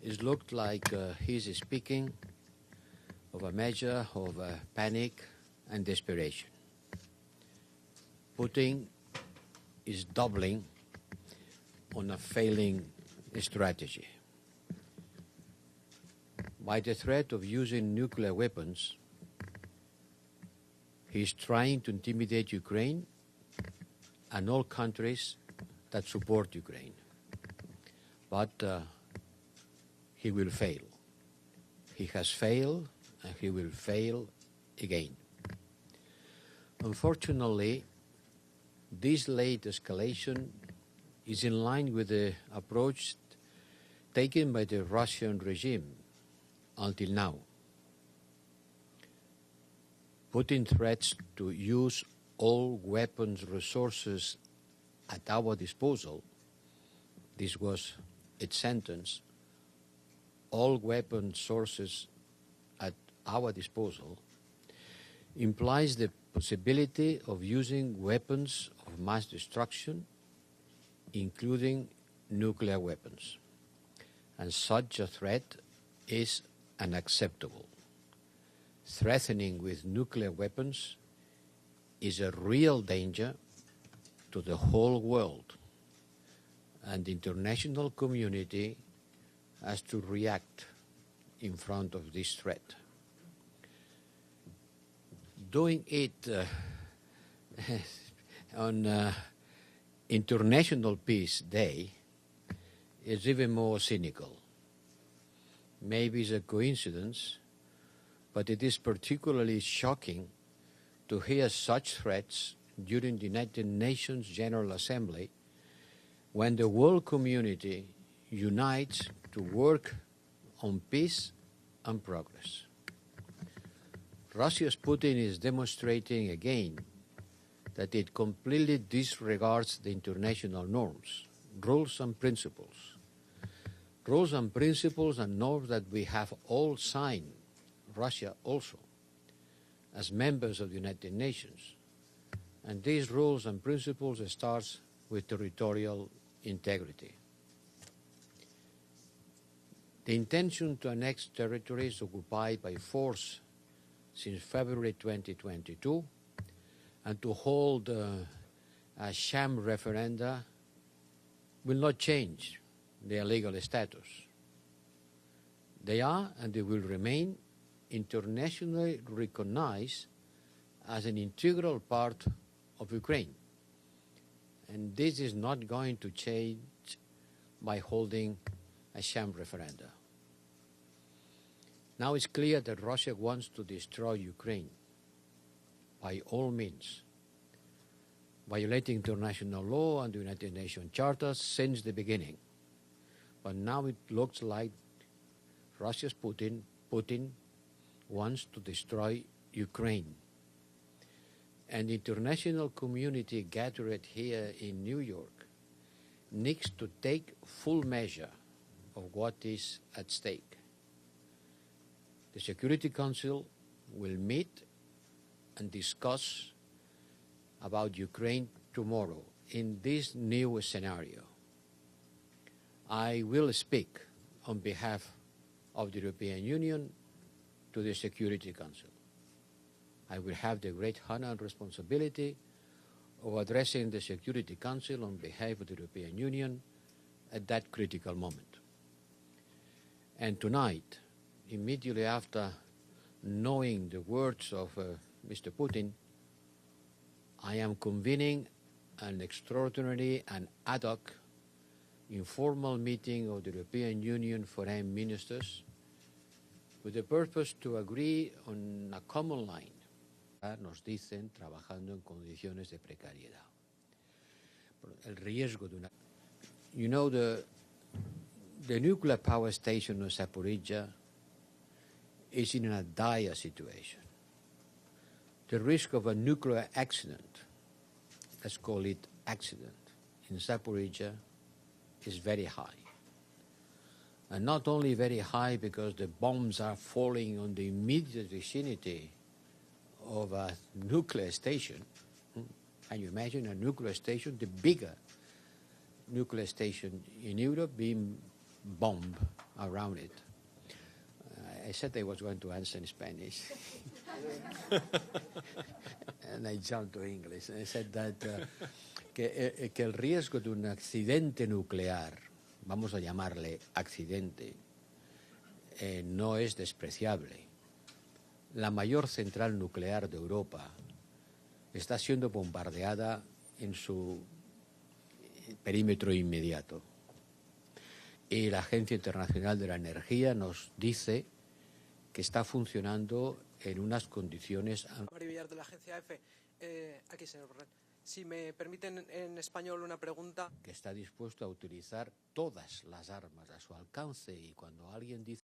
It looked like he's speaking of a measure of panic and desperation. Putin is doubling on a failing strategy. By the threat of using nuclear weapons, he's trying to intimidate Ukraine and all countries that support Ukraine. But he will fail. He has failed, and he will fail again. Unfortunately, this late escalation is in line with the approach taken by the Russian regime until now. Putin threats to use all weapons resources at our disposal. This was its sentence. All weapon sources at our disposal implies the possibility of using weapons of mass destruction, including nuclear weapons. And such a threat is unacceptable. Threatening with nuclear weapons is a real danger to the whole world, and the international community has to react in front of this threat. Doing it on International Peace Day is even more cynical. Maybe it's a coincidence, but it is particularly shocking to hear such threats during the United Nations General Assembly when the world community unites to work on peace and progress. Russia's Putin is demonstrating again that it completely disregards the international norms, rules and principles. Rules and principles and norms that we have all signed, Russia also, as members of the United Nations. And these rules and principles start with territorial integrity. The intention to annex territories occupied by force since February 2022 and to hold a sham referenda will not change their legal status. They are and they will remain internationally recognized as an integral part of Ukraine. And this is not going to change by holding a sham referenda. Now it's clear that Russia wants to destroy Ukraine by all means, violating international law and the United Nations Charter since the beginning. But now it looks like Russia's Putin wants to destroy Ukraine. And the international community gathered here in New York needs to take full measure of what is at stake. The Security Council will meet and discuss about Ukraine tomorrow in this new scenario. I will speak on behalf of the European Union to the Security Council. I will have the great honor and responsibility of addressing the Security Council on behalf of the European Union at that critical moment. And tonight, immediately after knowing the words of Mr. Putin, I am convening an extraordinary and ad hoc informal meeting of the European Union Foreign Ministers with the purpose to agree on a common line. Nos dicen trabajando en condiciones de precariedad. El riesgo de una... You know, the nuclear power station of Zaporizhzhia is in a dire situation. The risk of a nuclear accident, let's call it accident, in Zaporizhzhia is very high. And not only very high because the bombs are falling on the immediate vicinity of a nuclear station. Can you imagine a nuclear station, the bigger nuclear station in Europe, being bomb around it. I said I was going to answer in Spanish. And I jumped to English. And I said that que el riesgo de un accidente nuclear, vamos a llamarle accidente, no es despreciable. La mayor central nuclear de Europa está siendo bombardeada en su perímetro inmediato. Y la Agencia Internacional de la Energía nos dice que está funcionando en unas condiciones... Mario Villar, de la agencia EFE. Aquí, señor Borrell. Si me permiten en español una pregunta. Que está dispuesto a utilizar todas las armas a su alcance, y cuando alguien dice